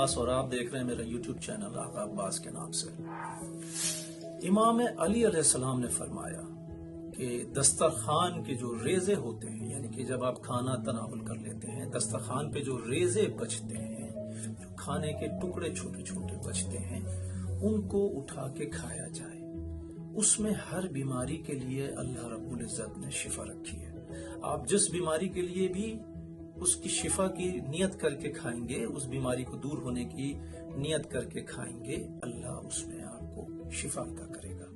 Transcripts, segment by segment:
عباس اور آپ دیکھ رہے ہیں میرا YouTube چینل آقا عباس کے نام سے۔ امام علی علیہ السلام نے فرمایا کہ دسترخوان کے جو ریزے ہوتے ہیں، یعنی کہ جب آپ کھانا تناول کر لیتے ہیں، دسترخوان پہ جو ریزے بچتے ہیں، جو کھانے کے ٹکڑے چھوٹے چھوٹے بچتے ہیں، ان کو اٹھا کے کھایا جائے۔ اس میں ہر بیماری کے لیے اللہ رب العزت نے شفا رکھی ہے۔ آپ جس بیماری کے لیے بھی اس کی شفا کی نیت کر کے کھائیں گے، اس بیماری کو دور ہونے کی نیت کر کے کھائیں گے، اللہ اس میں آپ کو شفا عطا کرے گا۔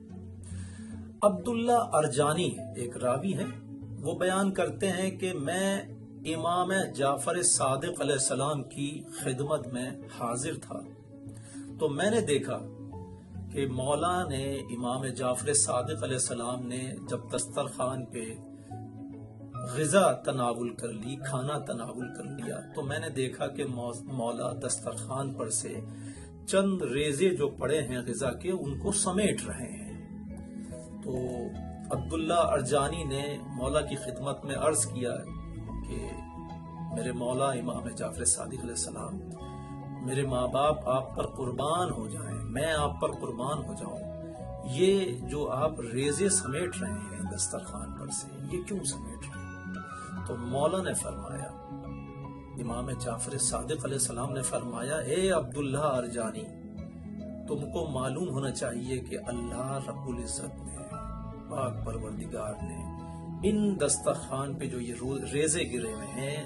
عبداللہ ارجانی ایک راوی ہیں، وہ بیان کرتے ہیں کہ میں امام جعفر صادق علیہ السلام کی خدمت میں حاضر تھا، تو میں نے دیکھا کہ مولا نے امام جعفر صادق علیہ السلام نے جب دسترخوان پہ غذا تناول کر لی، کھانا تناول کر لیا، تو میں نے دیکھا کہ مولا دسترخوان پر سے چند ریزے جو پڑے ہیں غذا کے، ان کو سمیٹ رہے ہیں۔ تو عبداللہ ارجانی نے مولا کی خدمت میں عرض کیا کہ میرے مولا امام جعفر صادق علیہ السلام، میرے ماں باپ آپ پر قربان ہو جائیں، میں آپ پر قربان ہو جاؤں، یہ جو آپ ریزے سمیٹ رہے ہیں دسترخوان پر سے، یہ کیوں سمیٹ رہے ہیں؟ تو مولا نے فرمایا، امام جعفر صادق علیہ السلام نے فرمایا، اے عبداللہ ارجانی، تم کو معلوم ہونا چاہیے کہ اللہ رب العزت نے، پاک پروردگار نے، ان دسترخوان پہ جو یہ ریزے گرے ہوئے ہیں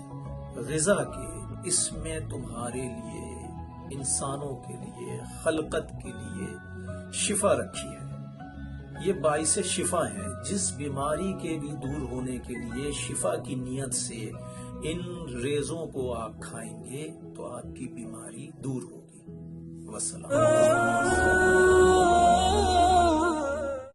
غذا کے، اس میں تمہارے لیے، انسانوں کے لیے، خلقت کے لیے شفا رکھی ہے، یہ باعث شفا ہے۔ جس بیماری کے بھی دور ہونے کے لیے شفا کی نیت سے ان ریزوں کو آپ کھائیں گے تو آپ کی بیماری دور ہوگی۔ والسلام۔